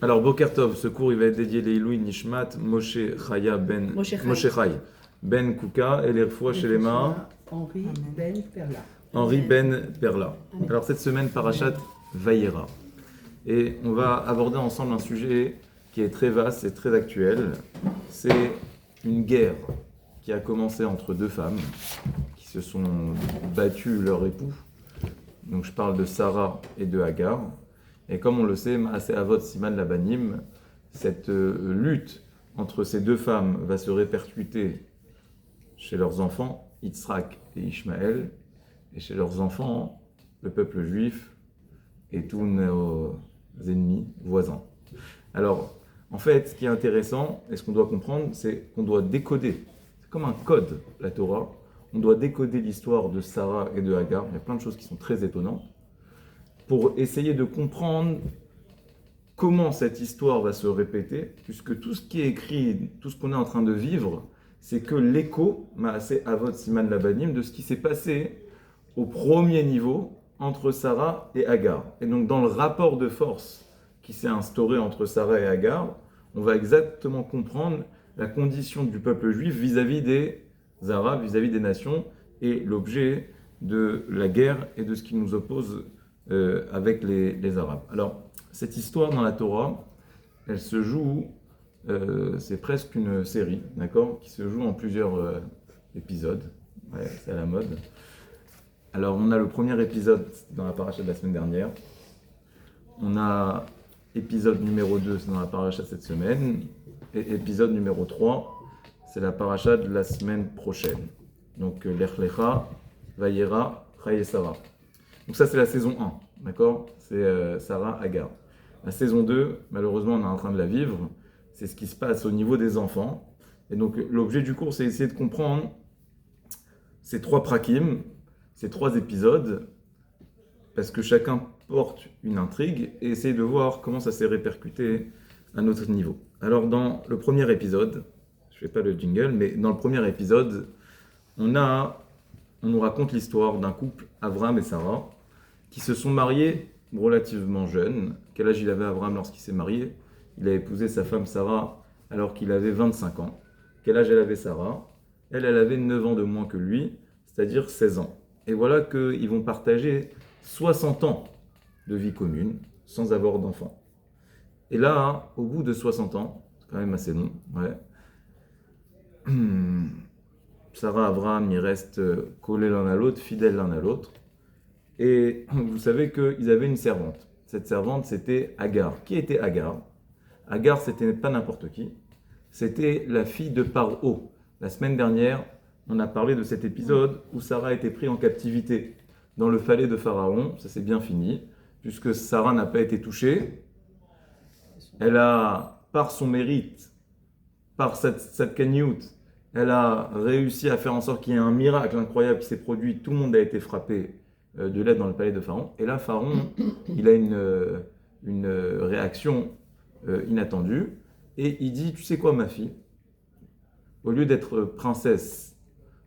Alors, Boker Tov, ce cours il va être dédié Leiloui Nishmat Moshe Chaya Ben Moshe Chay Ben Kouka et les Refoua chez les Mains Henri Ben Perla. Henri Ben Perla. Alors, cette semaine, Parashat Vayera. Et on va aborder ensemble un sujet qui est très vaste et très actuel. C'est une guerre qui a commencé entre deux femmes qui se sont battues leur époux. Donc, je parle de Sarah et de Hagar. Et comme on le sait, Maaseh Avot Siman Labanim, cette lutte entre ces deux femmes va se répercuter chez leurs enfants, Yitzhak et Ishmaël, et chez leurs enfants, le peuple juif et tous nos ennemis voisins. Alors, en fait, ce qui est intéressant et ce qu'on doit comprendre, c'est qu'on doit décoder. C'est comme un code, la Torah. On doit décoder l'histoire de Sarah et de Hagar. Il y a plein de choses qui sont très étonnantes. Pour essayer de comprendre comment cette histoire va se répéter, puisque tout ce qui est écrit, tout ce qu'on est en train de vivre, c'est que l'écho, Maaseh Avot Siman Labanim, de ce qui s'est passé au premier niveau entre Sarah et Hagar. Et donc dans le rapport de force qui s'est instauré entre Sarah et Hagar, on va exactement comprendre la condition du peuple juif vis-à-vis des Arabes, vis-à-vis des nations, et l'objet de la guerre et de ce qui nous oppose avec les Arabes. Alors, cette histoire dans la Torah, elle se joue, c'est presque une série, d'accord, qui se joue en plusieurs épisodes. Ouais, c'est à la mode. Alors, on a le premier épisode dans la paracha de la semaine dernière. On a épisode numéro 2, c'est dans la paracha cette semaine. Et épisode numéro 3, c'est la paracha de la semaine prochaine. Donc, Lech Lecha, Vayera, Chaye Sarah. Donc ça, c'est la saison 1, d'accord? C'est Sarah Hagar. La saison 2, malheureusement, on est en train de la vivre. C'est ce qui se passe au niveau des enfants. Et donc, l'objet du cours, c'est essayer de comprendre ces trois prakim, ces trois épisodes, parce que chacun porte une intrigue, et essayer de voir comment ça s'est répercuté à notre niveau. Alors, dans le premier épisode, je ne fais pas le jingle, mais dans le premier épisode, on nous raconte l'histoire d'un couple, Abraham et Sarah, qui se sont mariés relativement jeunes. Quel âge il avait Abraham lorsqu'il s'est marié? Il a épousé sa femme Sarah alors qu'il avait 25 ans. Quel âge elle avait Sarah? Elle avait 9 ans de moins que lui, c'est-à-dire 16 ans. Et voilà qu'ils vont partager 60 ans de vie commune sans avoir d'enfants. Et là, au bout de 60 ans, c'est quand même assez long, ouais. Sarah, Abraham, ils restent collés l'un à l'autre, fidèles l'un à l'autre. Et vous savez qu'ils avaient une servante. Cette servante, c'était Hagar. Qui était Hagar? Hagar, c'était pas n'importe qui. C'était la fille de Paro. La semaine dernière, on a parlé de cet épisode où Sarah a été prise en captivité dans le palais de Pharaon. Ça s'est bien fini, puisque Sarah n'a pas été touchée. Elle a, par son mérite, par cette cagnout, elle a réussi à faire en sorte qu'il y ait un miracle incroyable qui s'est produit. Tout le monde a été frappé de l'aide dans le palais de Pharaon. Et là, Pharaon, il a une réaction inattendue. Et il dit, tu sais quoi, ma fille? Au lieu d'être princesse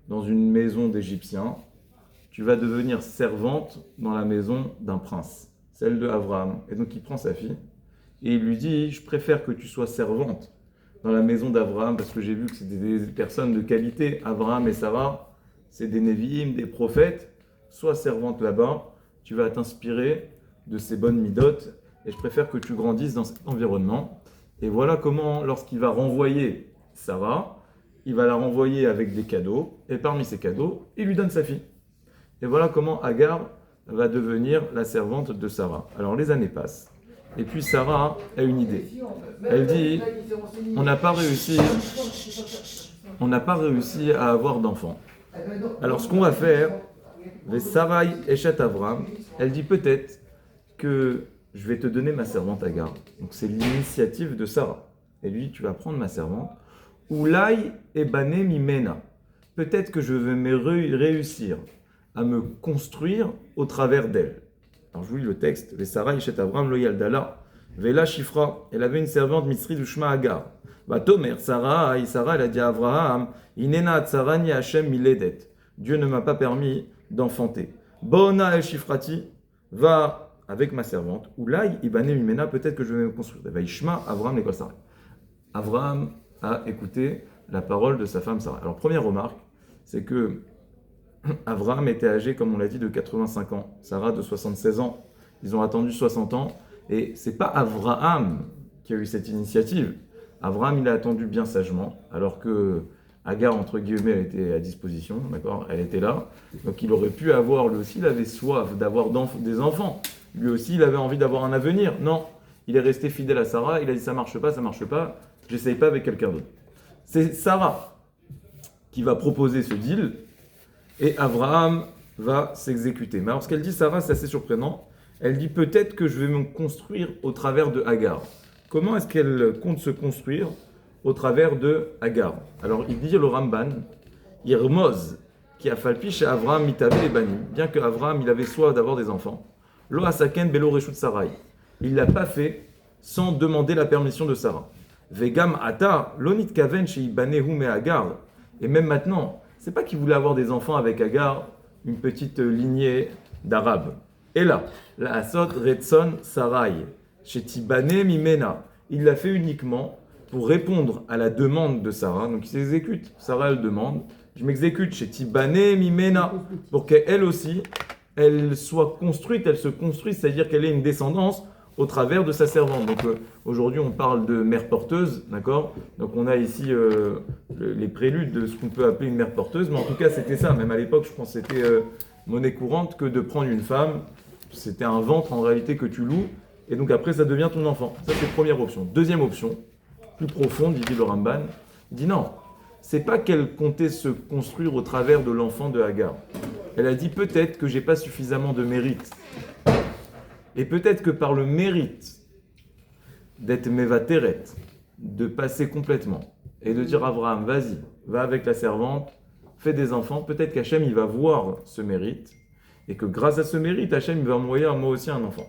dans une maison d'Égyptiens, tu vas devenir servante dans la maison d'un prince, celle de Abraham. Et donc, il prend sa fille et il lui dit, je préfère que tu sois servante dans la maison d'Abraham, parce que j'ai vu que c'était des personnes de qualité. Abraham et Sarah, c'est des Névi'im, des prophètes. Sois servante là-bas, tu vas t'inspirer de ces bonnes midotes, et je préfère que tu grandisses dans cet environnement. Et voilà comment, lorsqu'il va renvoyer Sarah, il va la renvoyer avec des cadeaux, et parmi ces cadeaux, il lui donne sa fille. Et voilà comment Hagar va devenir la servante de Sarah. Alors les années passent. Et puis Sarah a une idée. Elle dit, on n'a pas réussi à avoir d'enfants. Alors ce qu'on va faire, Sarai Eshet Avram, elle dit peut-être que je vais te donner ma servante Hagar. Donc c'est l'initiative de Sarah. Elle lui dit, tu vas prendre ma servante. Oulai ebane mimena. Peut-être que je vais réussir à me construire au travers d'elle. Alors je vous lis le texte. Sarai Eshet Avram lo yaldala. Vela Shifra. Elle avait une servante Mitzri du Shema Hagar. Vatomer Sarah, elle a dit à Abraham, Inena Tsarani Hashem miledet. Dieu ne m'a pas permis d'enfanter. Bona el Shifrati, va avec ma servante, ou là, Ibane Mimena, peut-être que je vais me construire. Vaishma, Avraham, l'école Sarah. Avraham a écouté la parole de sa femme Sarah. Alors, première remarque, c'est que Avraham était âgé, comme on l'a dit, de 85 ans. Sarah de 76 ans. Ils ont attendu 60 ans. Et c'est pas Avraham qui a eu cette initiative. Avraham, il a attendu bien sagement, alors que Agar, entre guillemets, elle était à disposition, d'accord? Elle était là. Donc il aurait pu avoir, lui aussi, il avait soif d'avoir des enfants. Lui aussi, il avait envie d'avoir un avenir. Non, il est resté fidèle à Sarah. Il a dit, ça marche pas, j'essaye pas avec quelqu'un d'autre. C'est Sarah qui va proposer ce deal, et Abraham va s'exécuter. Mais alors ce qu'elle dit, Sarah, c'est assez surprenant. Elle dit, peut-être que je vais me construire au travers de Agar. Comment est-ce qu'elle compte se construire au travers de Agar? Alors il dit le Ramban, Irmoz, qui a falpi chez Avraham mitavé et bani, bien que Avraham il avait soif d'avoir des enfants, lo asaken belo reshut Sarai. Il ne l'a pas fait sans demander la permission de Sarah. Vegam ata lonit kaven chez Ibanehu me Agar. Et même maintenant, c'est pas qu'il voulait avoir des enfants avec Agar, une petite lignée d'Arabes. Et là, la asot retson Sarai, chez Tibane mimena. Il l'a fait uniquement pour répondre à la demande de Sarah. Donc il s'exécute. Sarah, elle demande, je m'exécute chez Tibane mimena, pour qu'elle aussi, elle soit construite, elle se construise, c'est-à-dire qu'elle ait une descendance au travers de sa servante. Donc aujourd'hui, on parle de mère porteuse, d'accord? Donc on a ici les préludes de ce qu'on peut appeler une mère porteuse, mais en tout cas, c'était ça. Même à l'époque, je pense que c'était monnaie courante que de prendre une femme. C'était un ventre en réalité que tu loues, et donc après, ça devient ton enfant. Ça, c'est première option. Deuxième option, plus profonde, dit le Ramban, il dit non, c'est pas qu'elle comptait se construire au travers de l'enfant de Hagar. Elle a dit peut-être que j'ai pas suffisamment de mérite. Et peut-être que par le mérite d'être mévateret, de passer complètement, et de dire à Abraham, vas-y, va avec la servante, fais des enfants, peut-être qu'Hachem il va voir ce mérite, et que grâce à ce mérite, Hachem il va envoyer à moi aussi un enfant.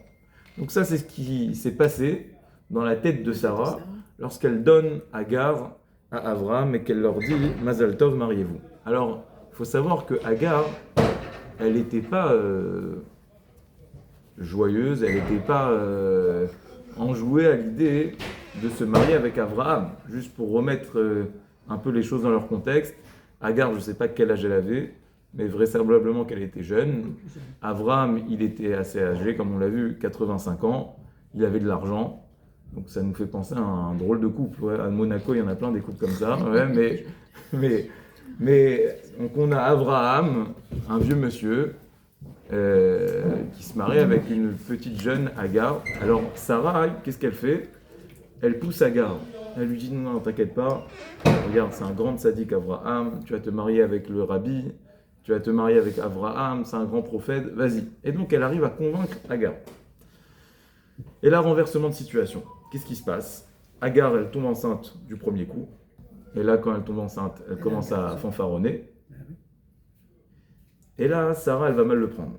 Donc ça, c'est ce qui s'est passé dans la tête de Sarah, lorsqu'elle donne Agar à Abraham et qu'elle leur dit « Mazal Tov, mariez-vous ». Alors, il faut savoir que Agar, elle n'était pas joyeuse, elle n'était pas enjouée à l'idée de se marier avec Abraham. Juste pour remettre un peu les choses dans leur contexte, Agar, je ne sais pas quel âge elle avait, mais vraisemblablement qu'elle était jeune. Abraham, il était assez âgé, comme on l'a vu, 85 ans, il avait de l'argent. Donc ça nous fait penser à un drôle de couple. Ouais, à Monaco, il y en a plein des couples comme ça. Ouais, mais donc on a Abraham, un vieux monsieur, qui se marie avec une petite jeune Agar. Alors Sarah, qu'est-ce qu'elle fait? Elle pousse Agar. Elle lui dit non, t'inquiète pas. Regarde, c'est un grand sadique Abraham. Tu vas te marier avec le rabbi. Tu vas te marier avec Abraham. C'est un grand prophète. Vas-y. Et donc elle arrive à convaincre Agar. Et là, renversement de situation. Qu'est-ce qui se passe? Agar, elle tombe enceinte du premier coup. Et là, quand elle tombe enceinte, elle commence à fanfaronner. Et là, Sarah, elle va mal le prendre.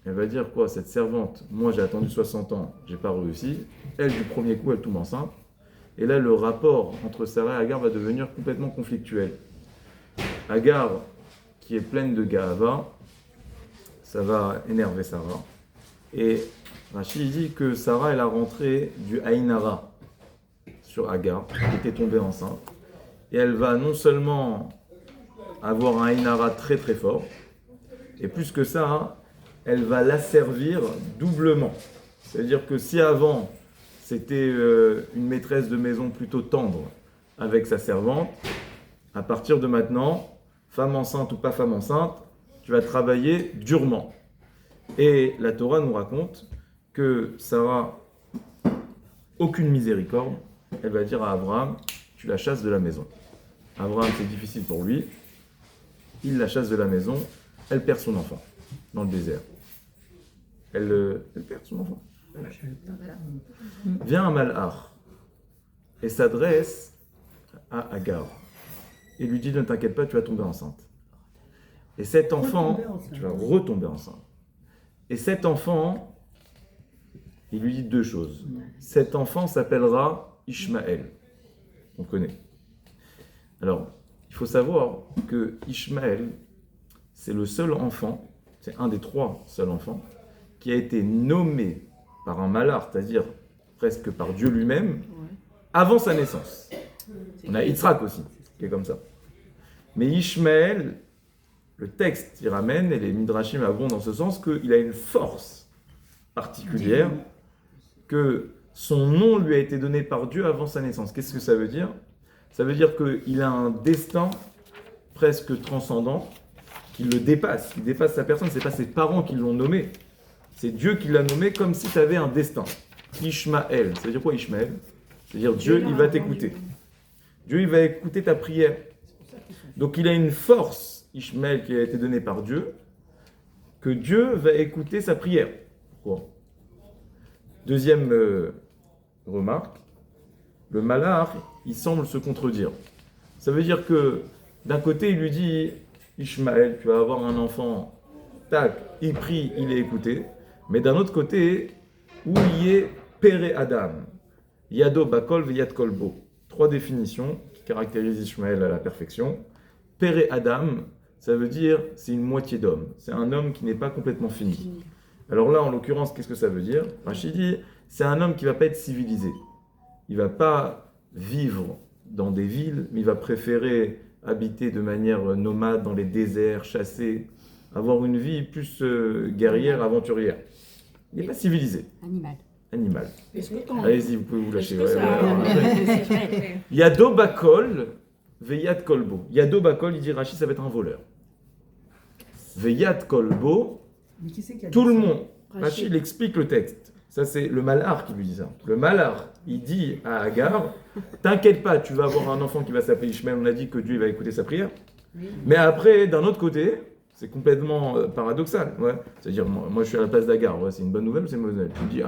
Elle va dire quoi? Cette servante, moi j'ai attendu 60 ans, j'ai pas réussi. Elle, du premier coup, elle tombe enceinte. Et là, le rapport entre Sarah et Agar va devenir complètement conflictuel. Agar, qui est pleine de Gahava, ça va énerver Sarah. Et Rachid dit que Sarah, elle a rentré du Aïnara sur Agar, qui était tombée enceinte. Et elle va non seulement avoir un Aïnara très très fort, et plus que ça, elle va l'asservir doublement. C'est-à-dire que si avant, c'était une maîtresse de maison plutôt tendre avec sa servante, à partir de maintenant, femme enceinte ou pas femme enceinte, tu vas travailler durement. Et la Torah nous raconte que Sarah, aucune miséricorde, elle va dire à Abraham, tu la chasses de la maison. Abraham, c'est difficile pour lui, il la chasse de la maison, elle perd son enfant dans le désert. Elle perd son enfant. Vient un malhar et s'adresse à Agar et lui dit ne t'inquiète pas, tu vas tomber enceinte. Et cet enfant, tu vas retomber enceinte. Et cet enfant, il lui dit deux choses. Cet enfant s'appellera Ishmaël. On connaît. Alors, il faut savoir que Ishmaël, c'est le seul enfant, c'est un des trois seuls enfants, qui a été nommé par un malach, c'est-à-dire presque par Dieu lui-même, avant sa naissance. On a Yitzhak aussi, qui est comme ça. Mais Ishmaël, le texte y ramène, et les Midrashim abondent dans ce sens, qu'il a une force particulière, que son nom lui a été donné par Dieu avant sa naissance. Qu'est-ce que ça veut dire? Ça veut dire qu'il a un destin presque transcendant, qui le dépasse. Il dépasse sa personne, ce n'est pas ses parents qui l'ont nommé. C'est Dieu qui l'a nommé comme si tu avais un destin. Ishmaël. Ça veut dire quoi Ishmaël? C'est-à-dire Dieu, il va t'écouter. Dieu, il va écouter ta prière. Donc il a une force, Ishmaël, qui a été donnée par Dieu, que Dieu va écouter sa prière. Pourquoi? Deuxième remarque, le malach, il semble se contredire. Ça veut dire que d'un côté, il lui dit, Ishmaël, tu vas avoir un enfant, tac, il prie, il est écouté. Mais d'un autre côté, où il est Péré Adam, Yado Bakol Veyat Kolbo. 3 définitions qui caractérisent Ishmaël à la perfection. Péré Adam, ça veut dire c'est une moitié d'homme. C'est un homme qui n'est pas complètement fini. Alors là, en l'occurrence, qu'est-ce que ça veut dire? Rachid dit, c'est un homme qui ne va pas être civilisé. Il ne va pas vivre dans des villes, mais il va préférer habiter de manière nomade dans les déserts, chasser, avoir une vie plus guerrière, aventurière. Il n'est pas civilisé. Animal. Allez-y, vous pouvez vous lâcher. Yado Bakol, Veyat Kolbo. Yado Bakol, il dit Rachid, ça va être un voleur. Veyat Kolbo, tout le monde. Rachid, il explique le texte. Ça, c'est le malach qui lui dit ça. Le malach, il dit à Agar, t'inquiète pas, tu vas avoir un enfant qui va s'appeler Ishmael. On a dit que Dieu va écouter sa prière. Mais après, d'un autre côté, c'est complètement paradoxal. Ouais. C'est-à-dire, moi, je suis à la place d'Agar. Ouais, c'est une bonne nouvelle ou c'est une mauvaise nouvelle? Tu dis,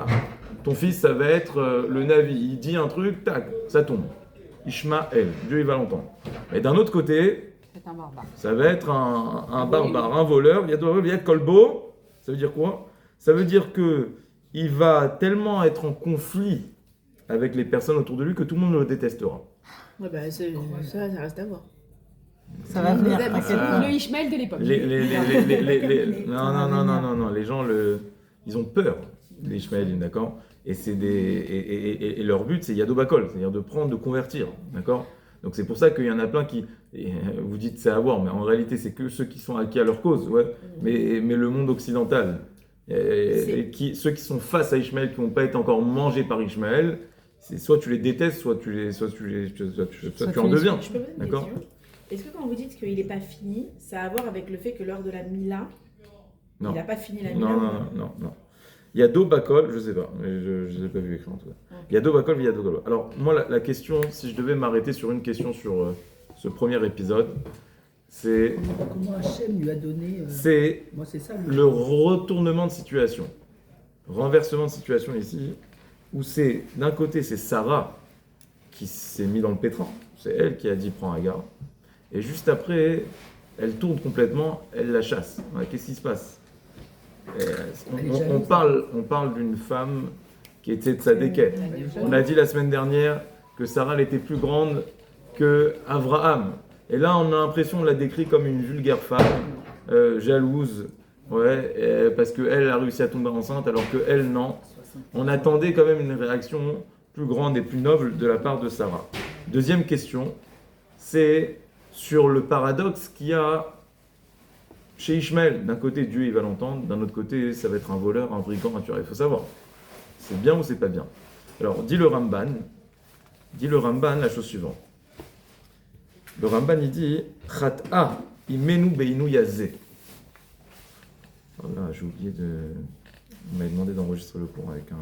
ton fils, ça va être le Navi. Il dit un truc, tac, ça tombe. Ishmael, Dieu, il va l'entendre. Mais d'un autre côté, ça va être un barbare, un voleur. Il y a Kolbo. Ça veut dire quoi? Ça veut dire que il va tellement être en conflit avec les personnes autour de lui que tout le monde le détestera. Ouais, bah, ça reste à voir. Ça va venir. Le Ishmael de l'époque. Non. Les gens, ils ont peur des Ishmaélites, d'accord? Et, et leur but, c'est Yado Bakol, c'est-à-dire de prendre, de convertir, d'accord? Donc c'est pour ça qu'il y en a plein qui, vous dites c'est à voir, mais en réalité c'est que ceux qui sont acquis à leur cause, ouais. Mais le monde occidental, ceux qui sont face à Ishmaël, qui n'ont pas été encore mangés par Ishmaël, c'est soit tu les détestes, soit tu en deviens, d'accord? Est-ce que quand vous dites qu'il n'est pas fini, ça a à voir avec le fait que lors de la Mila, il n'a pas fini la Mila? Non. Il y a Do Bakol, je ne sais pas, mais je ne l'ai pas vu écrit en tout cas. Il y a Do Bakol, il y a Do Bakol. Alors moi, la question, si je devais m'arrêter sur une question sur ce premier épisode, c'est... Comment Hachem lui a donné... C'est moi, c'est ça, le retournement de situation, renversement de situation ici, où c'est, d'un côté, c'est Sarah qui s'est mise dans le pétrin, c'est elle qui a dit « prends Agar », et juste après, elle tourne complètement, elle la chasse. Qu'est-ce qui se passe? On parle d'une femme qui était de sa déquête. On a dit la semaine dernière que Sarah elle était plus grande que Abraham. Et là, on a l'impression, on l'a décrit comme une vulgaire femme, jalouse, parce qu'elle a réussi à tomber enceinte, alors qu'elle, non. On attendait quand même une réaction plus grande et plus noble de la part de Sarah. Deuxième question, c'est sur le paradoxe qu'il y a chez Ishmaël. D'un côté, Dieu, il va l'entendre, d'un autre côté, ça va être un voleur, un brigand, un tueur. Il faut savoir, c'est bien ou c'est pas bien. Alors, dit le Ramban la chose suivante. Le Ramban, il dit « Chat'a imenu beinu yazeh ». Voilà, j'ai oublié de... On m'avait demandé d'enregistrer le cours avec un...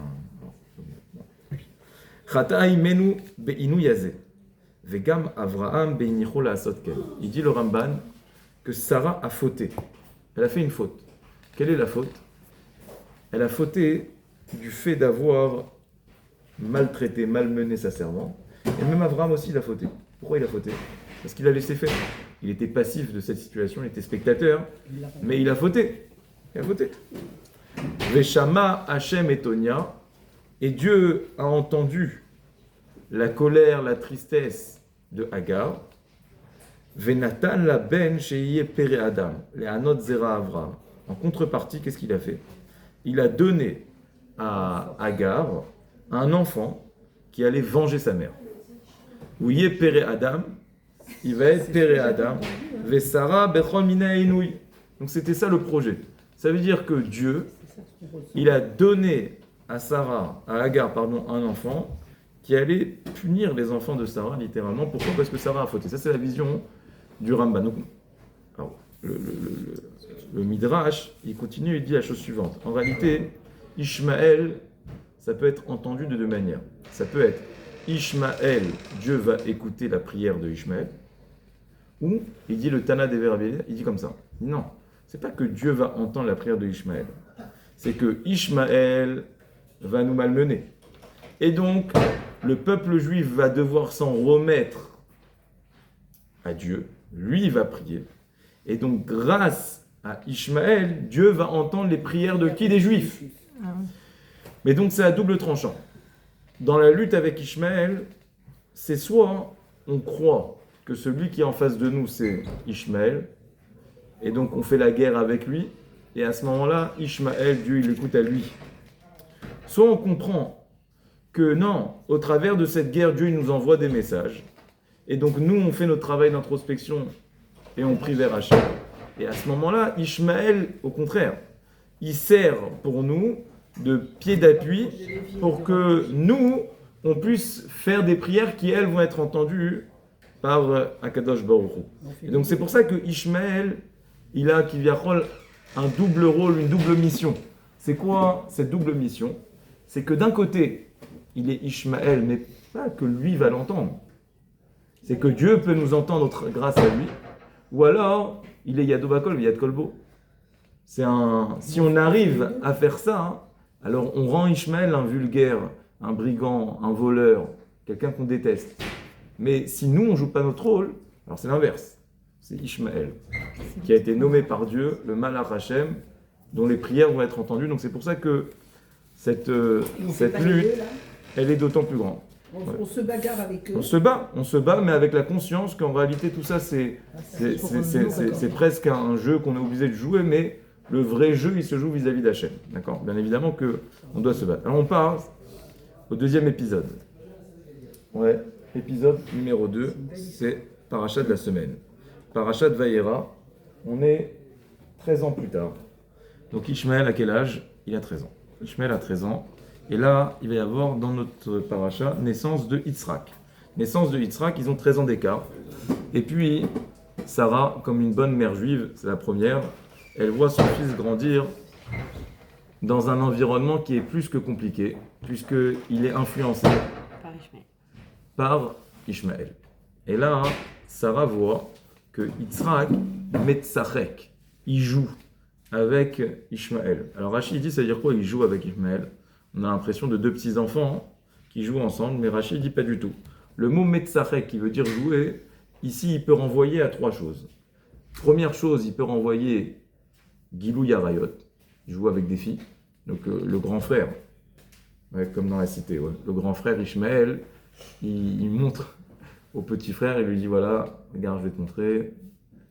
« Chat'a imenu beinu yazeh ». Vegam Avraham beinicho la'asot ken. Il dit le Ramban que Sarah a fauté. Elle a fait une faute. Quelle est la faute? Elle a fauté du fait d'avoir maltraité, malmené sa servante. Et même Avraham aussi, il a fauté. Pourquoi il a fauté? Parce qu'il a laissé faire. Il était passif de cette situation, il était spectateur, mais il a fauté. Il a fauté. Veshama Hachem et Tonia, et Dieu a entendu la colère, la tristesse de Agar. Venatan la ben sheyeh pere Adam, les anot zera Avraham. En contrepartie, qu'est-ce qu'il a fait? il a donné à Agar un enfant qui allait venger sa mère. Où y est Péré Adam, il va être Péré Adam, Vesara Bechol Mina Enouï. Donc c'était ça le projet. Ça veut dire que Dieu, il a donné à Agar, un enfant qui allait punir les enfants de Sarah, littéralement. Pourquoi ? Parce que Sarah a fauté. Ça, c'est la vision du Rambam. Donc, alors, le Midrash, il continue, il dit la chose suivante. En réalité, Ishmaël, ça peut être entendu de deux manières. Ça peut être Ishmaël, Dieu va écouter la prière de Ishmaël, ou il dit le Tana des Verabélia, il dit comme ça. Non, c'est pas que Dieu va entendre la prière de Ishmaël. C'est que Ishmaël va nous malmener. Et donc, le peuple juif va devoir s'en remettre à Dieu. Lui, il va prier. Et donc, grâce à Ishmaël, Dieu va entendre les prières de qui ? Des Juifs. Mais donc, c'est à double tranchant. Dans la lutte avec Ishmaël, c'est soit on croit que celui qui est en face de nous, c'est Ishmaël, et donc on fait la guerre avec lui, et à ce moment-là, Ishmaël, Dieu, il écoute à lui. Soit on comprend que non, au travers de cette guerre, Dieu il nous envoie des messages, et donc nous, on fait notre travail d'introspection, et on prie vers Hachem. Et à ce moment-là, Ishmaël, au contraire, il sert pour nous de pied d'appui pour que nous, on puisse faire des prières qui, elles, vont être entendues par Akadosh Baruch Hu. Et donc c'est pour ça que Ishmaël, il a Kivyachol un double rôle, une double mission. C'est quoi cette double mission ? C'est que d'un côté, il est Ishmaël, mais pas que lui va l'entendre. C'est que Dieu peut nous entendre grâce à lui. Ou alors, il est Yado Bakol, Yad Kolbo. Si on arrive à faire ça, alors on rend Ishmaël un vulgaire, un brigand, un voleur, quelqu'un qu'on déteste. Mais si nous, on ne joue pas notre rôle, alors c'est l'inverse. C'est Ishmaël, qui a été nommé par Dieu, le Malach Hashem, dont les prières vont être entendues. Donc c'est pour ça que cette lutte, elle est d'autant plus grande. On se bagarre avec eux. On se bat, mais avec la conscience qu'en réalité tout ça c'est presque un jeu qu'on est obligé de jouer, mais le vrai jeu il se joue vis-à-vis d'Hachem. D'accord ? Bien évidemment qu'on doit se battre. Alors on passe au deuxième épisode. Ouais, épisode numéro 2, c'est Parachat de la semaine. Parachat Vayera, on est 13 ans plus tard. Donc Ishmaël à quel âge ? Il a 13 ans. Ishmaël a 13 ans. Et là, il va y avoir dans notre paracha naissance de Yitzhak. Naissance de Yitzhak, ils ont 13 ans d'écart. Et puis, Sarah, comme une bonne mère juive, c'est la première, elle voit son fils grandir dans un environnement qui est plus que compliqué, puisqu'il est influencé par Ishmaël. Et là, Sarah voit que Yitzhak metzachek, il joue avec Ishmaël. Alors Rachid dit, ça veut dire quoi, il joue avec Ishmaël ? On a l'impression de deux petits-enfants qui jouent ensemble, mais Rachid dit pas du tout. Le mot metzachek, qui veut dire jouer, ici, il peut renvoyer à trois choses. Première chose, il peut renvoyer Gilou Yarayot, il joue avec des filles, donc le grand frère, ouais, comme dans la cité, ouais. Le grand frère Ishmaël, il montre au petit frère, il lui dit voilà, regarde, je vais te montrer,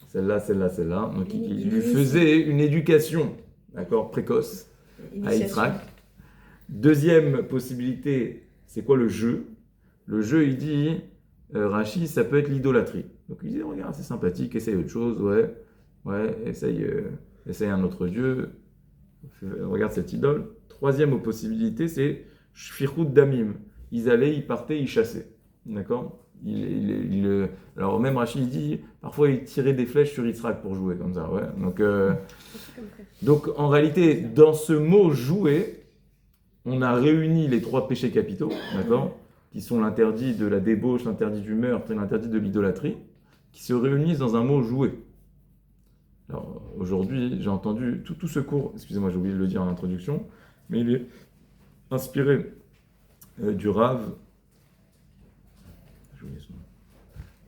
celle-là, celle-là, celle-là. Donc il lui faisait une éducation, d'accord, précoce à Yitzhak. Deuxième possibilité, c'est quoi le jeu ? Le jeu, il dit, Rachid, ça peut être l'idolâtrie. Donc il dit, regarde, c'est sympathique, essaye autre chose, ouais, essaye un autre dieu, regarde cette idole. Troisième possibilité, c'est Shfirut Damim. Ils partaient, ils chassaient. D'accord ? Alors même Rachid dit, parfois il tirait des flèches sur Yitzhak pour jouer, comme ça, ouais. Donc en réalité, dans ce mot jouer, on a réuni les trois péchés capitaux, d'accord, qui sont l'interdit de la débauche, l'interdit du meurtre et l'interdit de l'idolâtrie, qui se réunissent dans un mot jouer. Alors aujourd'hui, j'ai entendu tout ce cours, excusez-moi, j'ai oublié de le dire en introduction, mais il est inspiré du Rav, j'ai oublié son nom,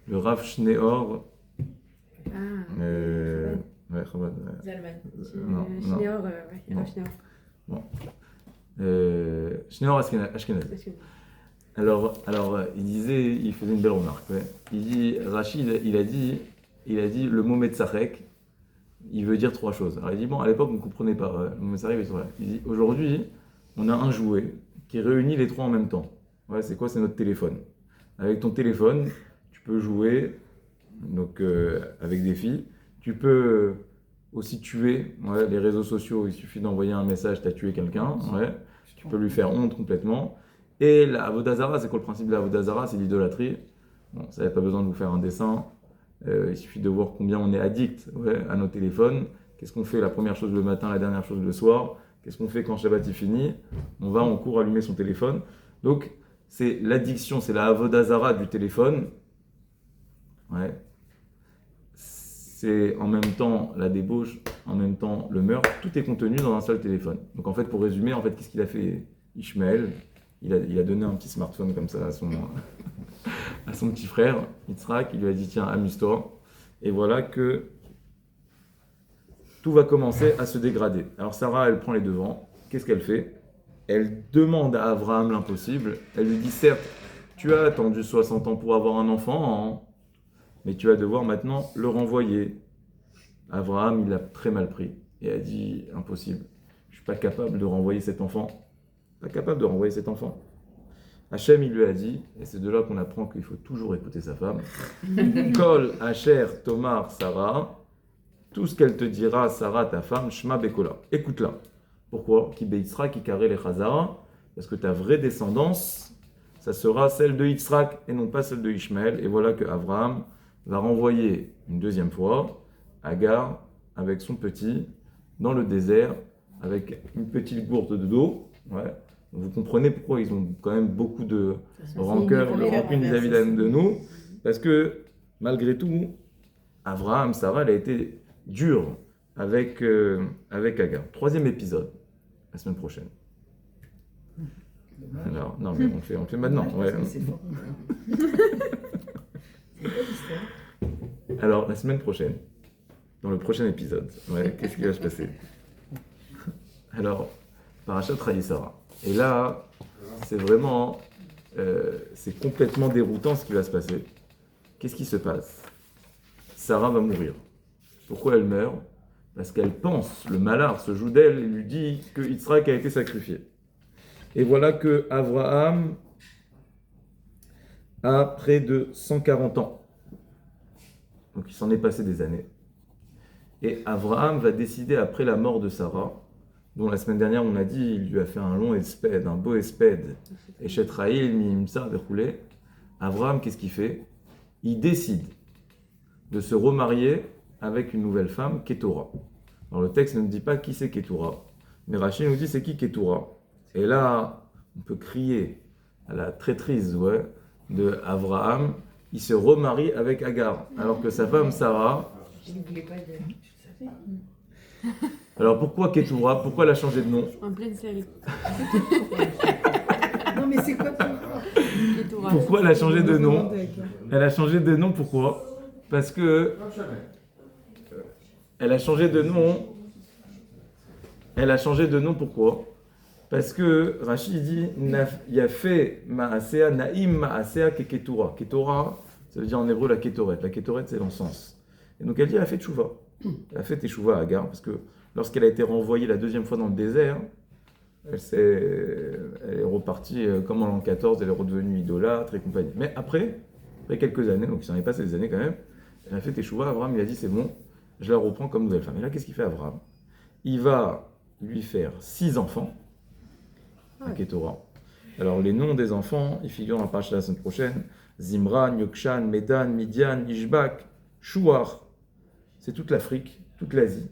le Rav Schneor. Ouais, Chabad. Zalman. Schneor, Rav Schneor. Bon. Schneor Ashkenazi. Alors, il faisait une belle remarque. Ouais. Il dit, Rachid, il a dit le mot Metzachek, il veut dire 3 choses. Alors il dit, bon, à l'époque, on ne comprenait pas. Mais ça arrive, c'est vrai. Il dit, aujourd'hui, on a un jouet qui réunit les 3 en même temps. Ouais, c'est quoi? C'est notre téléphone. Avec ton téléphone, tu peux jouer donc, avec des filles. Tu peux aussi tuer les réseaux sociaux. Il suffit d'envoyer un message, tu as tué quelqu'un. Ouais. Tu peux lui faire honte complètement. Et la Avodazara, c'est quoi le principe de la Avodazara? C'est l'idolâtrie. Bon, ça n'a pas besoin de vous faire un dessin. Il suffit de voir combien on est addict à nos téléphones. Qu'est-ce qu'on fait la première chose le matin, la dernière chose le soir? Qu'est-ce qu'on fait quand Shabbat est fini? On court allumer son téléphone. Donc, c'est l'addiction, c'est la Avodazara du téléphone. Ouais. C'est en même temps la débauche, en même temps le meurtre. Tout est contenu dans un seul téléphone. Donc en fait, pour résumer, qu'est-ce qu'il a fait Ishmaël? Il a donné un petit smartphone comme ça à son petit frère, Yitzhak. Il lui a dit, tiens, amuse-toi. Et voilà que tout va commencer à se dégrader. Alors Sarah, elle prend les devants. Qu'est-ce qu'elle fait? Elle demande à Abraham l'impossible. Elle lui dit, certes, tu as attendu 60 ans pour avoir un enfant, hein, mais tu vas devoir maintenant le renvoyer. Abraham, il a très mal pris. Et a dit, impossible. Je ne suis pas capable de renvoyer cet enfant. Pas capable de renvoyer cet enfant. Hachem, il lui a dit, et c'est de là qu'on apprend qu'il faut toujours écouter sa femme. Kol, Asher, Tomar, Sarah, tout ce qu'elle te dira, Sarah, ta femme, Shma Bekola. Écoute-la. Pourquoi? Ki Beyitzrak, ki Kare le Chazara. Parce que ta vraie descendance, ça sera celle de Yitzhak et non pas celle de Ishmaël. Et voilà que Abraham va renvoyer une deuxième fois Agar avec son petit dans le désert avec une petite gourde d'eau. Ouais. Vous comprenez pourquoi ils ont quand même beaucoup de rancœur vis-à-vis de nous. Parce que malgré tout, Abraham, Sarah, elle a été dure avec Agar. 3e épisode, la semaine prochaine. Alors, non, mais on le fait maintenant. Ouais. C'est fort. Alors, la semaine prochaine, dans le prochain épisode, qu'est-ce qui va se passer? Alors, Parashat Sarah. Et là, c'est vraiment, c'est complètement déroutant ce qui va se passer. Qu'est-ce qui se passe? Sarah va mourir. Pourquoi elle meurt? Parce qu'elle pense, le malheur se joue d'elle et lui dit que Yitzhak a été sacrifié. Et voilà que Abraham a près de 140 ans. Donc il s'en est passé des années. Et Abraham va décider, après la mort de Sarah, dont la semaine dernière on a dit, il lui a fait un long espède, un beau espède, et Shetraïl, Mimsa, déroulé. Abraham, qu'est-ce qu'il fait? Il décide de se remarier avec une nouvelle femme, Ketura. Alors le texte ne nous dit pas qui c'est Ketura, mais Rachid nous dit c'est qui Ketura. Et là, on peut crier à la traîtrise de Abraham. Il se remarie avec Agar, alors que sa femme Sarah. Je ne voulais pas dire. Je savais. Alors pourquoi Ketura? Pourquoi elle a changé de nom? En pleine série. Non, mais c'est quoi ton Pourquoi elle a changé de nom? Elle a changé de nom, pourquoi? Parce que. Elle a changé de nom. Elle a changé de nom, pourquoi? Parce que Rachid dit il y a fait Maasea, Naïm Maasea ke Ketura. Ketura, ça veut dire en hébreu la Ketoret. La Ketoret, c'est l'encens. Et donc elle dit elle a fait Tchouva. Elle a fait Teshuvah à Agar, parce que lorsqu'elle a été renvoyée la deuxième fois dans le désert, elle est repartie comme en l'an 14, elle est redevenue idolâtre et compagnie. Mais après quelques années, donc il s'en est passé des années quand même, elle a fait Teshuvah. Abraham, il a dit c'est bon, je la reprends comme nouvelle femme. Et là, qu'est-ce qu'il fait Abraham? Il va lui faire 6 enfants à Ketura. Alors les noms des enfants, ils figurent dans la page de la semaine prochaine. Zimran, Yokshan, Medan, Midian, Ishbak, Shuar. C'est toute l'Afrique, toute l'Asie.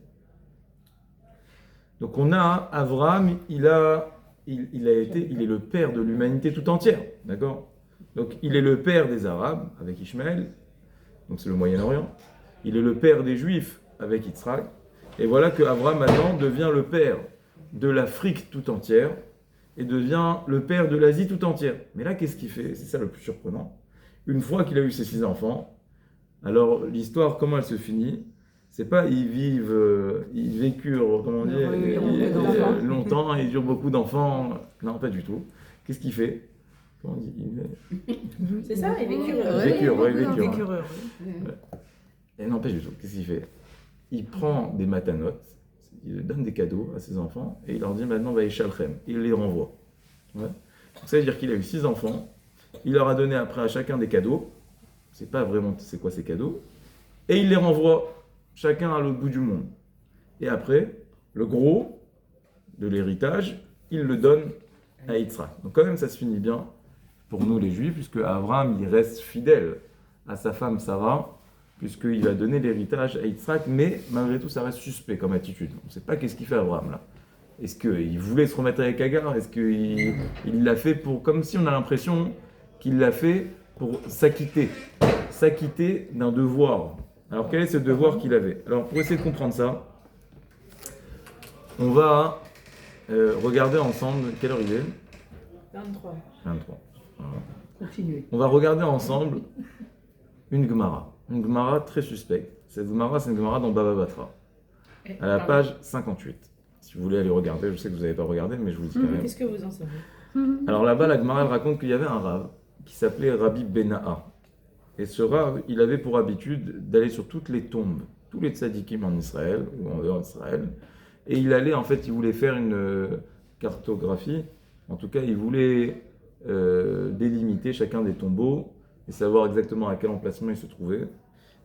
Donc on a Abraham, il est le père de l'humanité tout entière, d'accord? Donc il est le père des Arabes avec Ishmaël, donc c'est le Moyen-Orient. Il est le père des Juifs avec Yitzhak. Et voilà que Abraham maintenant devient le père de l'Afrique tout entière et devient le père de l'Asie tout entière. Mais là, qu'est-ce qu'il fait? C'est ça le plus surprenant. Une fois qu'il a eu ses 6 enfants, alors l'histoire, comment elle se finit? C'est pas ils vécurent, comment dire, longtemps, ils eurent beaucoup d'enfants. Non, pas du tout. Qu'est-ce qu'il fait? Comment on dit? C'est ça, ils vécurent. Vécurent. Et non, pas du tout. Qu'est-ce qu'il fait? il prend des matanotes, il donne des cadeaux à ses enfants, et il leur dit maintenant, va Ishalchem. Il les renvoie. Ouais. Donc, ça veut dire qu'il a eu 6 enfants, il leur a donné après à chacun des cadeaux, c'est pas vraiment c'est quoi ces cadeaux, et il les renvoie chacun à l'autre bout du monde. Et après, le gros de l'héritage, il le donne à Yitzhak. Donc quand même, ça se finit bien pour nous les Juifs, puisque Abraham, il reste fidèle à sa femme Sarah, puisqu'il va donner l'héritage à Yitzhak, mais malgré tout, ça reste suspect comme attitude. On ne sait pas qu'est-ce qu'il fait Abraham là. Est-ce qu'il voulait se remettre avec Agar? Est-ce qu'il l'a fait pour... Comme si on a l'impression qu'il l'a fait pour s'acquitter d'un devoir. Alors quel est ce devoir qu'il avait? Alors pour essayer de comprendre ça, on va regarder ensemble... Quelle heure il est? 23. 23. Voilà. Continuez. On va regarder ensemble une Gemara. Une Gemara très suspecte. Cette Gemara, c'est une Gemara dans Baba Batra, à la page 58. Si vous voulez aller regarder, je sais que vous n'avez pas regardé, mais je vous le dis quand même. Qu'est-ce que vous en savez? Alors là-bas, la Gemara elle raconte qu'il y avait un Rav qui s'appelait Rabbi Benaha. Et ce Rav, il avait pour habitude d'aller sur toutes les tombes, tous les tzadikim en Israël ou en dehors d'Israël. Et il allait, en fait, il voulait faire une cartographie. En tout cas, il voulait délimiter chacun des tombeaux et savoir exactement à quel emplacement il se trouvait.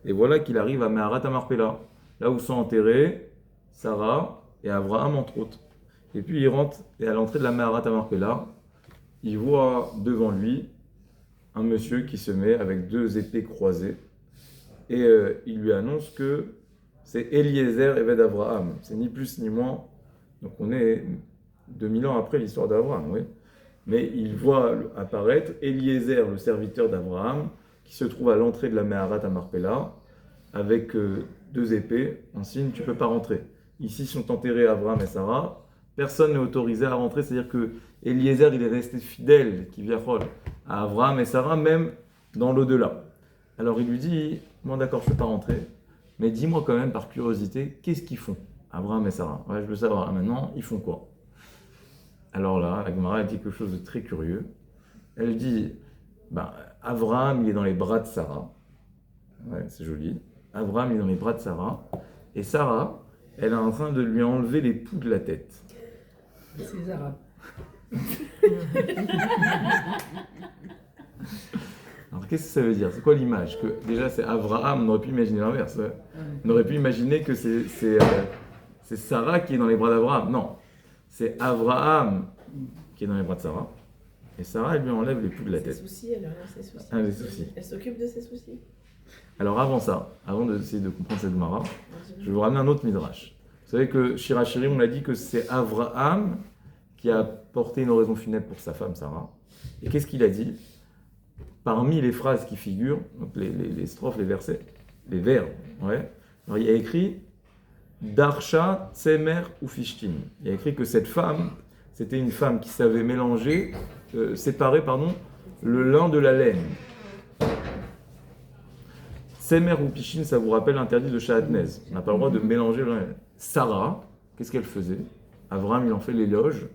Et voilà qu'il arrive à Meharat Amarpela, là où sont enterrés Sarah et Abraham, entre autres. Et puis il rentre, et à l'entrée de la Meharat Amarpela, il voit devant lui un monsieur qui se met avec 2 épées croisées. Et il lui annonce que c'est Eliezer Eved Abraham. C'est ni plus ni moins. Donc on est 2000 ans après l'histoire d'Abraham, oui. Mais il voit apparaître Eliezer, le serviteur d'Abraham, qui se trouve à l'entrée de la Meharat Amarpela, avec 2 épées, en signe tu ne peux pas rentrer. Ici sont enterrés Abraham et Sarah, personne n'est autorisé à rentrer, c'est-à-dire que Eliezer il est resté fidèle, qui vient à Abraham et Sarah, même dans l'au-delà. Alors il lui dit, bon d'accord, je ne peux pas rentrer, mais dis-moi quand même par curiosité, qu'est-ce qu'ils font, Abraham et Sarah? Ouais, je veux savoir, maintenant, ils font quoi? Alors là, la Gemara dit quelque chose de très curieux. Elle dit, Abraham, il est dans les bras de Sarah. Ouais, c'est joli. Abraham, il est dans les bras de Sarah. Et Sarah, elle est en train de lui enlever les poux de la tête. C'est les Arabes. Alors, qu'est-ce que ça veut dire? C'est quoi l'image? Que déjà, c'est Abraham, on aurait pu imaginer l'inverse. On aurait pu imaginer que c'est Sarah qui est dans les bras d'Abraham. Non. C'est Abraham qui est dans les bras de Sarah. Et Sarah, elle lui enlève les poux de la tête. Ses soucis, elle a ses soucis. Ah, les soucis. Elle s'occupe de ses soucis. Alors avant ça, avant d'essayer de comprendre cette Gemara, je vais vous ramener un autre midrash. Vous savez que Shirachiri, on l'a dit que c'est Abraham qui a porté une oraison funèbre pour sa femme Sarah. Et qu'est-ce qu'il a dit? Parmi les phrases qui figurent, donc les strophes, les versets, les vers, ouais, alors il y a écrit Darsha, Tsemer ou Fishtin. Il y a écrit que cette femme, c'était une femme qui savait mélanger, séparer, le lin de la laine. Tsemer ou Fishtin, ça vous rappelle l'interdit de Shahatnez. On n'a pas le droit de mélanger le lin et la laine. Sarah, qu'est-ce qu'elle faisait? Abraham, il en fait l'éloge.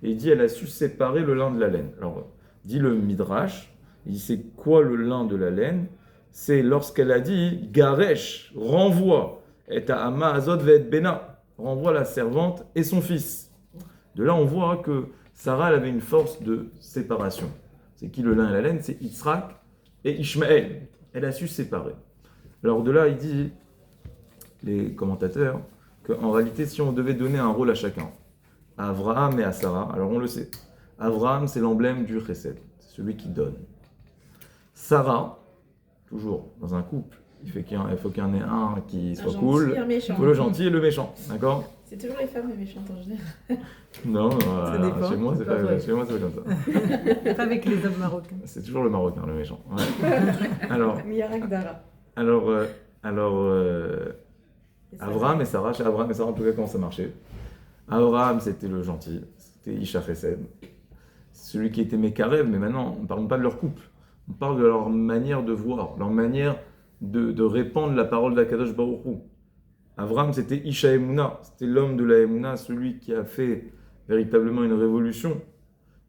Et il dit, elle a su séparer le lin de la laine. Alors, dit le Midrash, il dit, c'est quoi le lin de la laine? C'est lorsqu'elle a dit, Garesh, renvoie. Et à Ama Azot Ve'et Bena, renvoie la servante et son fils. De là, on voit que Sarah elle avait une force de séparation. C'est qui le lin et la laine? C'est Yitzhak et Ishmaël. Elle a su séparer. Alors de là, il dit, les commentateurs, qu'en réalité, si on devait donner un rôle à chacun, à Abraham et à Sarah, alors on le sait, Abraham, c'est l'emblème du chesed, c'est celui qui donne. Sarah, toujours dans un couple, il faut qu'il y en ait un qui soit cool, il faut le gentil et le méchant, d'accord? C'est toujours les femmes les méchantes en général. Non, dépend. chez moi c'est pas comme ça. Pas avec les hommes marocains. C'est toujours le marocain, le méchant. Ouais. Alors, Miyarak Dara. Abraham et Sarah, chez Abraham et Sarah, en tout cas, comment ça marchait? Abraham, c'était le gentil, c'était Isha Chesed, celui qui était Mekarev, mais maintenant, on ne parle pas de leur couple, on parle de leur manière de voir, leur manière de répandre la parole d'Akadosh Baruch Hu. Abraham, c'était Isha Emouna, c'était l'homme de la Emouna, celui qui a fait véritablement une révolution.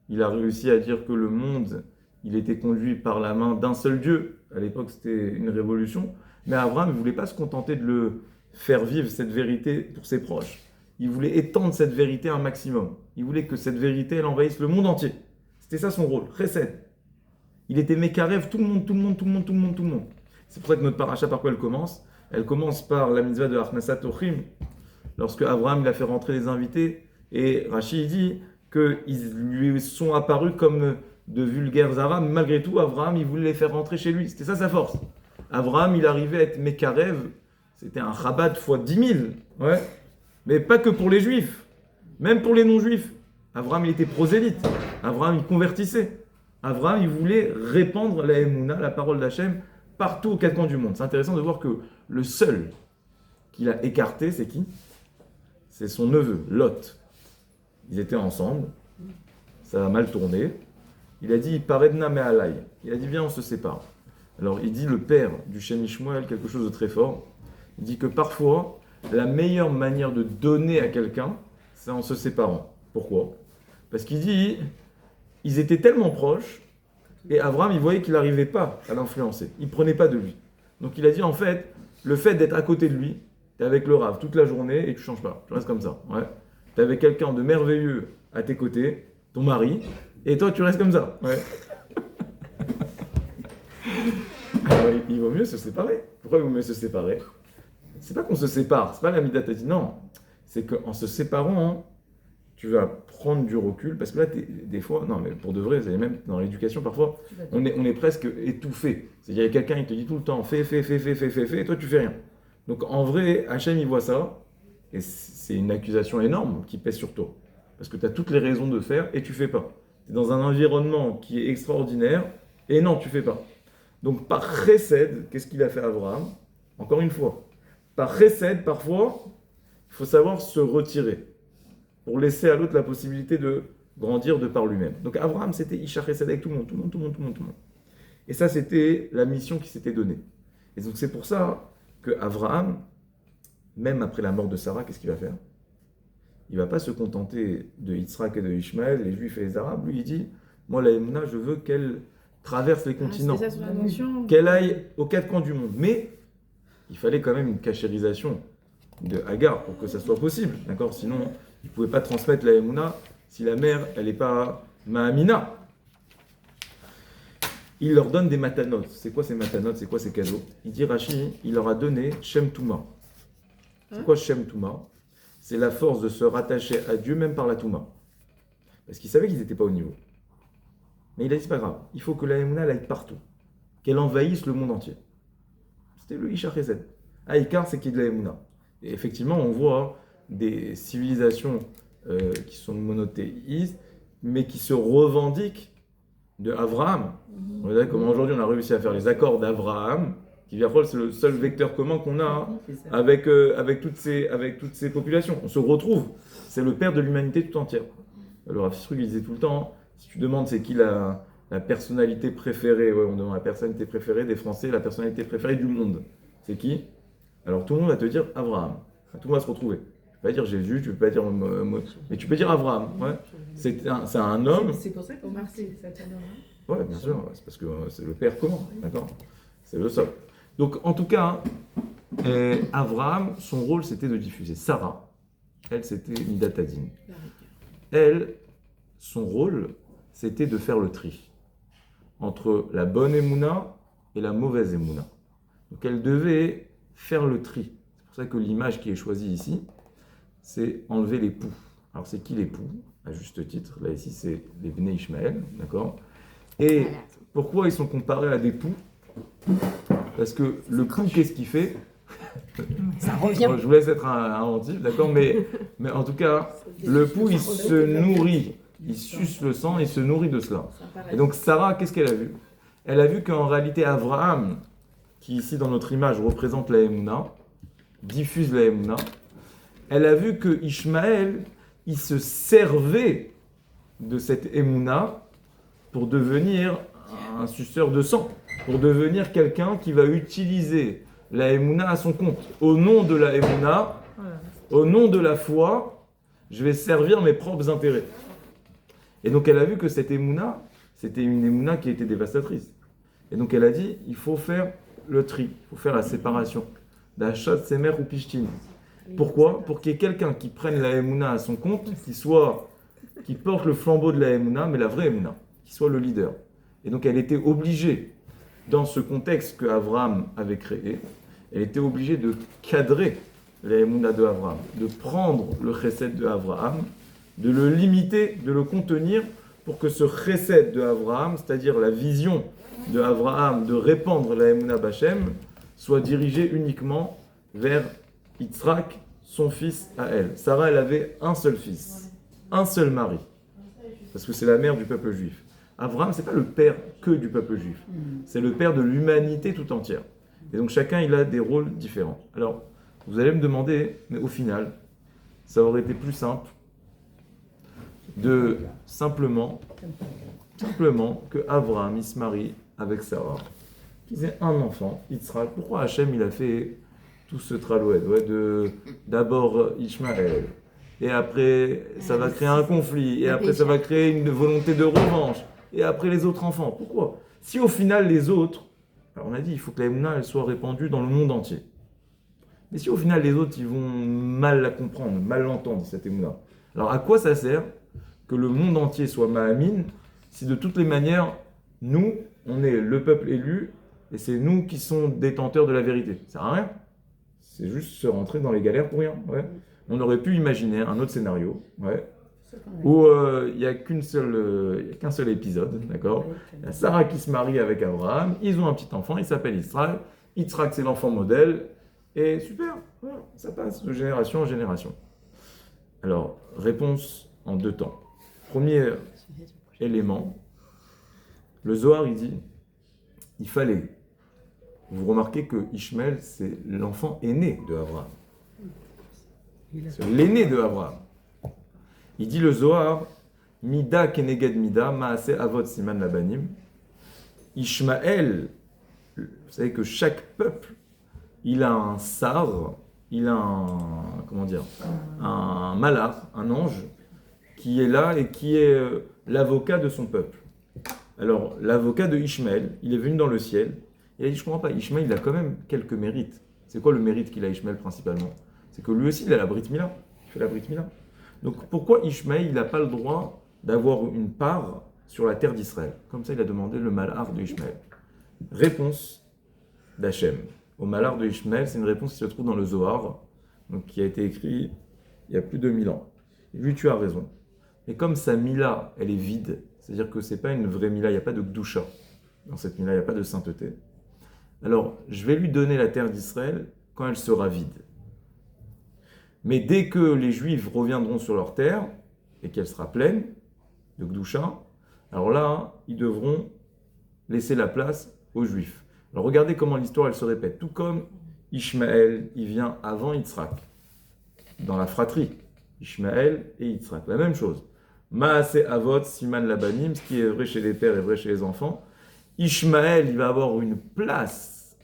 Il a réussi à dire que le monde, il était conduit par la main d'un seul Dieu. À l'époque, c'était une révolution. Mais Abraham ne voulait pas se contenter de le faire vivre cette vérité pour ses proches. Il voulait étendre cette vérité un maximum. Il voulait que cette vérité, elle envahisse le monde entier. C'était ça son rôle, Chesed. Il était Mekarev, tout le monde. C'est pour ça que notre paracha, par quoi elle commence? Elle commence par la mitzvah de Achnasat Ochim, lorsque Abraham il a fait rentrer les invités, et Rashi dit qu'ils lui sont apparus comme de vulgaires arabes. Malgré tout, Abraham, il voulait les faire rentrer chez lui. C'était ça sa force. Abraham, il arrivait à être Mekarev, c'était un rabat fois 10 000. Ouais. Mais pas que pour les juifs, même pour les non-juifs. Abraham, il était prosélyte. Abraham, il convertissait. Abraham, il voulait répandre la Emouna, la parole d'Hachem, partout aux quatre coins du monde. C'est intéressant de voir que le seul qu'il a écarté, c'est qui? C'est son neveu, Lot. Ils étaient ensemble, ça a mal tourné. Il a dit, Paredna me'alai. Il a dit, viens, on se sépare. Alors, il dit, le père du Shem Ishmael, quelque chose de très fort. Il dit que parfois, la meilleure manière de donner à quelqu'un, c'est en se séparant. Pourquoi? Parce qu'il dit, ils étaient tellement proches, et Abraham, il voyait qu'il n'arrivait pas à l'influencer. Il ne prenait pas de lui. Donc il a dit, en fait, le fait d'être à côté de lui, tu es avec le Rav toute la journée et tu ne changes pas. Tu restes comme ça. Ouais. Tu es avec quelqu'un de merveilleux à tes côtés, ton mari, et toi, tu restes comme ça. Ouais. Alors, il vaut mieux se séparer. Pourquoi il vaut mieux se séparer? C'est pas qu'on se sépare, c'est pas la Midat dit non. C'est qu'en se séparant, tu vas prendre du recul, parce que là, des fois, non, mais pour de vrai, vous avez même dans l'éducation, parfois, on est presque étouffé. C'est-à-dire, il y a quelqu'un, il te dit tout le temps, fais, et toi, tu fais rien. Donc, en vrai, Hachem, il voit ça, et c'est une accusation énorme qui pèse sur toi. Parce que tu as toutes les raisons de faire, et tu fais pas. Tu es dans un environnement qui est extraordinaire, et non, tu fais pas. Donc, par chesed, qu'est-ce qu'il a fait Abraham? Encore une fois, par chesed, parfois, il faut savoir se retirer pour laisser à l'autre la possibilité de grandir de par lui-même. Donc Abraham, c'était Isha chesed avec tout le monde. Et ça, c'était la mission qui s'était donnée. Et donc c'est pour ça que Abraham, même après la mort de Sarah, qu'est-ce qu'il va faire? Il ne va pas se contenter de Yitzhak et de Ishmaël, les Juifs et les Arabes. Lui, il dit, moi, la Emouna, je veux qu'elle traverse les continents, C'est ça son intention. qu'elle aille aux quatre coins du monde. Mais il fallait quand même une cachérisation de Hagar pour que ça soit possible, d'accord? Sinon, il ne pouvait pas transmettre la Emouna si la mère, elle n'est pas Ma'amina. Il leur donne des matanot. C'est quoi ces matanot? C'est quoi ces cadeaux? Il dit, Rashi, il leur a donné Shem Touma. C'est quoi Shem Touma? C'est la force de se rattacher à Dieu même par la Touma. Parce qu'il savait qu'ils n'étaient pas au niveau. Mais il a dit, c'est pas grave, il faut que la Emouna, elle aille partout. Qu'elle envahisse le monde entier. C'était le Isha Chesed. Aïkar, c'est qui de la Emouna. Et effectivement, on voit des civilisations qui sont monothéistes, mais qui se revendiquent de Abraham. On est comme aujourd'hui, on a réussi à faire les accords d'Abraham, qui c'est le seul vecteur commun qu'on a avec toutes ces populations. On se retrouve. C'est le père de l'humanité tout entière. Le Rav Sisrug, il disait tout le temps, si tu demandes c'est qui la personnalité préférée, on demande la personnalité préférée des Français, la personnalité préférée du monde. C'est qui? Alors tout le monde va te dire Abraham. Tout le monde va se retrouver. Tu peux pas dire Jésus, tu peux pas dire... mais tu peux dire Abraham. Ouais. C'est un homme... C'est pour ça qu'on marquait ça t'adore. Oui, bien sûr. C'est parce que c'est le père commun. D'accord? C'est le seul. Donc en tout cas, Abraham, son rôle c'était de diffuser. Sarah, elle c'était Midat Hadin. Elle, son rôle c'était de faire le tri entre la bonne Emouna et la mauvaise Emouna. Donc elle devait faire le tri. C'est pour ça que l'image qui est choisie ici, c'est enlever les poux. Alors c'est qui les poux? À juste titre, là ici c'est les Bnei Ishmael, d'accord? Et pourquoi ils sont comparés à des poux? Parce que le pou, qu'est-ce qu'il fait? Ça revient. Bon, je vous laisse être inventif, d'accord, mais en tout cas, le pou, il se nourrit. Il suce le sang, il se nourrit de cela. Et donc Sarah, qu'est-ce qu'elle a vu? Elle a vu qu'en réalité, Abraham, qui ici dans notre image représente la Emouna, diffuse la Emouna, elle a vu que Ishmaël, il se servait de cette Emouna pour devenir un suceur de sang, pour devenir quelqu'un qui va utiliser la Emouna à son compte. Au nom de la Emouna, au nom de la foi, je vais servir mes propres intérêts. Et donc elle a vu que cette Emouna, c'était une Emouna qui était dévastatrice. Et donc elle a dit, il faut faire le tri, il faut faire la séparation. d'achat Semer ou Pishtin. Pourquoi? Pour qu'il y ait quelqu'un qui prenne la Emouna à son compte, qui porte le flambeau de la Emouna, mais la vraie Emouna, qui soit le leader. Et donc elle était obligée, dans ce contexte que Abraham avait créé, elle était obligée de cadrer la Emouna de Abraham, de prendre le chesed de Abraham, de le limiter, de le contenir, pour que ce chesed de Abraham, c'est-à-dire la vision de Abraham de répandre la Emouna Bachem, soit dirigée uniquement vers Yitzhak, son fils à elle. Sarah, elle avait un seul fils, un seul mari, parce que c'est la mère du peuple juif. Abraham, c'est pas le père que du peuple juif, c'est le père de l'humanité tout entière. Et donc chacun, il a des rôles différents. Alors, vous allez me demander, mais au final, ça aurait été plus simple de simplement que Abraham, il se marie avec Sarah, qu'ils aient un enfant, Yitzhak. Pourquoi Hachem, il a fait tout ce tralouet, d'abord Ishmaël, et après ça va créer un conflit, et après ça va créer une volonté de revanche, et après les autres enfants. Pourquoi? Si au final les autres, alors on a dit il faut que la Emouna elle soit répandue dans le monde entier. Mais si au final les autres ils vont mal la comprendre, mal l'entendre cette Emouna, alors à quoi ça sert que le monde entier soit Mahamine si de toutes les manières nous on est le peuple élu et c'est nous qui sommes détenteurs de la vérité? Ça sert à rien. C'est juste se rentrer dans les galères pour rien. Ouais. On aurait pu imaginer un autre scénario, où il n'y a qu'un seul épisode, d'accord? Il y a Sarah qui se marie avec Abraham, ils ont un petit enfant, il s'appelle Israël. Yitzhak, c'est l'enfant modèle, et super, voilà, ça passe de génération en génération. Alors, réponse en 2 temps. Premier élément, le Zohar, il dit, il fallait. Vous remarquez que Ishmaël, c'est l'enfant aîné de Abraham. C'est l'aîné de Abraham. Il dit le Zohar, Mida keneged Mida, Maase Avot Siman Labanim. Ishmaël, vous savez que chaque peuple, il a un sar, il a un malach, un ange, qui est là et qui est l'avocat de son peuple. Alors, l'avocat de Ishmaël, il est venu dans le ciel. Il a dit, je ne comprends pas, Ishmaël, il a quand même quelques mérites. C'est quoi le mérite qu'il a, Ishmaël, principalement? C'est que lui aussi, il a la Brit Mila. Il fait la Brit Mila. Donc, pourquoi Ishmaël, il n'a pas le droit d'avoir une part sur la terre d'Israël? Comme ça, il a demandé le malhar de Ishmaël. Réponse d'Hachem. Au malhar de Ishmaël, c'est une réponse qui se trouve dans le Zohar, donc qui a été écrit il y a plus de 1000 ans. Et lui, tu as raison. Mais comme sa Mila, elle est vide, c'est-à-dire que ce n'est pas une vraie Mila, il n'y a pas de Gdusha. Dans cette Mila, il n'y a pas de sainteté. Alors, je vais lui donner la terre d'Israël quand elle sera vide. Mais dès que les Juifs reviendront sur leur terre, et qu'elle sera pleine de Gdusha, alors là, ils devront laisser la place aux Juifs. Alors regardez comment l'histoire, elle se répète. Tout comme Ishmaël, il vient avant Yitzhak, dans la fratrie. Ishmaël et Yitzhak, la même chose. Maase Avot, Siman Labanim, ce qui est vrai chez les pères est vrai chez les enfants. Ishmaël, il va avoir une place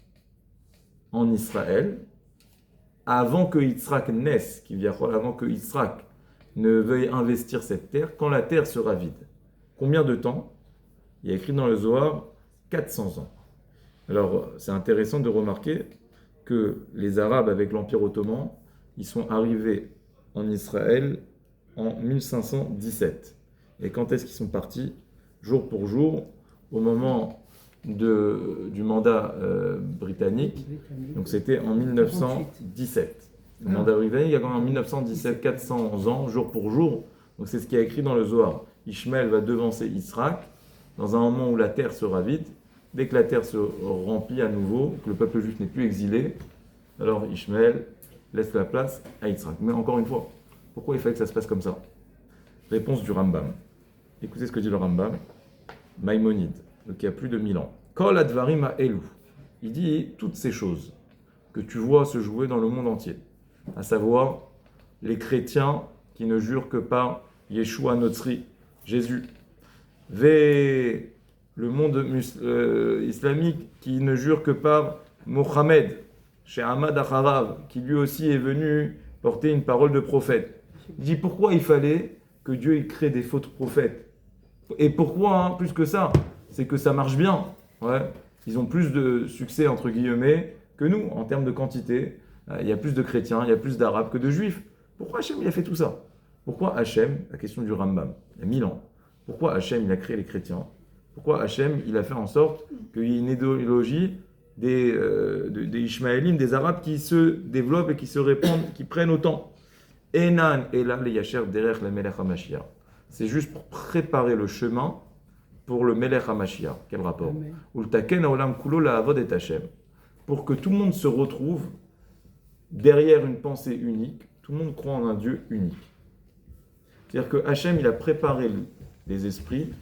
en Israël avant que Yitzhak naisse, avant que Yitzhak ne veuille investir cette terre, quand la terre sera vide. Combien de temps? Il y a écrit dans le Zohar 400 ans. Alors, c'est intéressant de remarquer que les Arabes, avec l'Empire ottoman, ils sont arrivés en Israël en 1517. Et quand est-ce qu'ils sont partis? Jour pour jour, au moment du mandat britannique. Donc c'était en 1917. Le mandat britannique, il y a quand même en 1917, 400 ans, jour pour jour. Donc c'est ce qui est écrit dans le Zohar. Ishmaël va devancer Yitzhak dans un moment où la terre sera vide. Dès que la terre se remplit à nouveau, que le peuple juif n'est plus exilé, alors Ishmaël laisse la place à Yitzhak. Mais encore une fois, pourquoi il fallait que ça se passe comme ça? Réponse du Rambam. Écoutez ce que dit le Rambam. Maïmonide, donc il y a plus de 1000 ans. Kol advarim ha'elu. Il dit toutes ces choses que tu vois se jouer dans le monde entier, à savoir les chrétiens qui ne jurent que par Yeshua Notzri, Jésus, le monde islamique qui ne jure que par Mohammed, chez Ahmad Acharav, qui lui aussi est venu porter une parole de prophète. Il dit pourquoi il fallait que Dieu il crée des fautes prophètes. Et pourquoi, plus que ça, c'est que ça marche bien. Ouais. Ils ont plus de succès, entre guillemets, que nous, en termes de quantité. Il y a plus de chrétiens, il y a plus d'arabes que de juifs. Pourquoi Hachem il a fait tout ça? Pourquoi Hachem, la question du Rambam, il y a 1000 ans, pourquoi Hachem il a créé les chrétiens? Pourquoi Hachem il a fait en sorte qu'il y ait une idéologie des Ishmaélim, des Arabes qui se développent et qui se répandent, qui prennent autant? Enan Ela le Yacher derech le Melech HaMashiach. C'est juste pour préparer le chemin pour le Melech HaMashiach. Quel rapport? Ultaken haolam kulo la'avod et Hachem. Pour que tout le monde se retrouve derrière une pensée unique, tout le monde croit en un Dieu unique. C'est-à-dire que Hachem, il a préparé les esprits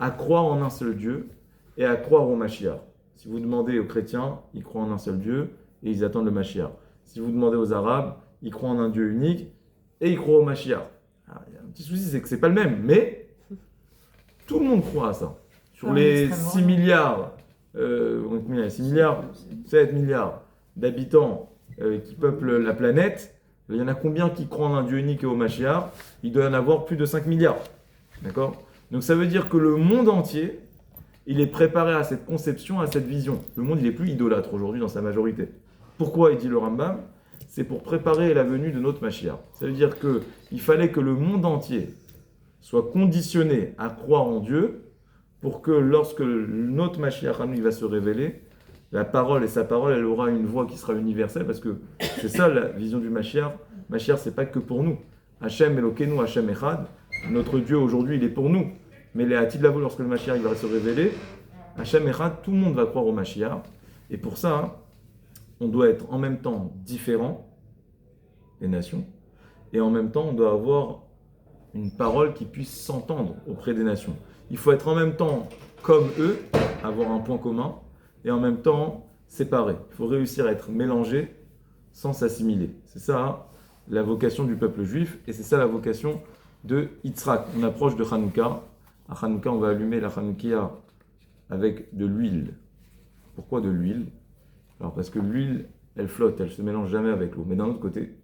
à croire en un seul Dieu et à croire au Mashiach. Si vous demandez aux chrétiens, ils croient en un seul Dieu et ils attendent le Mashiach. Si vous demandez aux arabes, ils croient en un Dieu unique et ils croient au Mashiach. Alors, il y a un petit souci, c'est que c'est pas le même, mais tout le monde croit à ça. Sur les 6 milliards, 6 milliards, 7 milliards d'habitants qui peuplent la planète, il y en a combien qui croient en un Dieu unique et au Mashiach? Il doit y en avoir plus de 5 milliards. D'accord? Donc ça veut dire que le monde entier, il est préparé à cette conception, à cette vision. Le monde, il est plus idolâtre aujourd'hui dans sa majorité. Pourquoi, il dit le Rambam? C'est pour préparer la venue de notre Mashiach. Ça veut dire qu'il fallait que le monde entier soit conditionné à croire en Dieu pour que lorsque notre Mashiach il va se révéler, la parole et sa parole, elle aura une voix qui sera universelle, parce que c'est ça la vision du Mashiach. Mashiach, c'est pas que pour nous. Hachem Elokeinu, Hachem Echad. Notre Dieu aujourd'hui, il est pour nous. Mais les Hatid Lavo, lorsque le Mashiach il va se révéler, Hachem Echad, tout le monde va croire au Mashiach. Et pour ça, on doit être en même temps différents, les nations, et en même temps, on doit avoir une parole qui puisse s'entendre auprès des nations. Il faut être en même temps comme eux, avoir un point commun, et en même temps séparés. Il faut réussir à être mélangé sans s'assimiler. C'est ça la vocation du peuple juif, et c'est ça la vocation de Yitzhak. On approche de Hanouka. À Hanouka, on va allumer la Hanoukia avec de l'huile. Pourquoi de l'huile? Alors parce que l'huile, elle flotte, elle ne se mélange jamais avec l'eau. Mais d'un autre côté,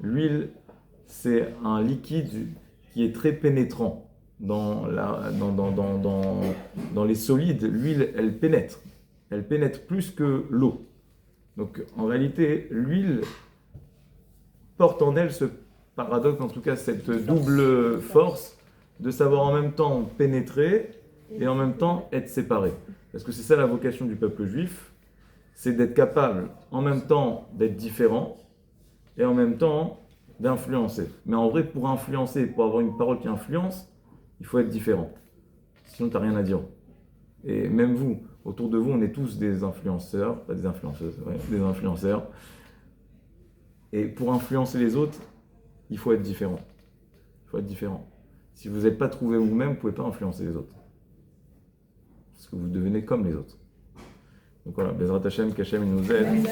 l'huile, c'est un liquide qui est très pénétrant dans les solides. L'huile, elle pénètre. Elle pénètre plus que l'eau. Donc, en réalité, l'huile porte en elle ce paradoxe, en tout cas cette double force de savoir en même temps pénétrer et en même temps être séparé. Parce que c'est ça la vocation du peuple juif, c'est d'être capable en même temps d'être différent et en même temps d'influencer. Mais en vrai, pour influencer, pour avoir une parole qui influence, il faut être différent. Sinon, tu n'as rien à dire. Et même vous, autour de vous, on est tous des influenceurs, pas des influenceuses, ouais, des influenceurs. Et pour influencer les autres, il faut être différent. Il faut être différent. Si vous n'êtes pas trouvé vous-même, vous ne pouvez pas influencer les autres. Parce que vous devenez comme les autres. Donc voilà, Bezrat Hashem, qu'Hashem nous aide.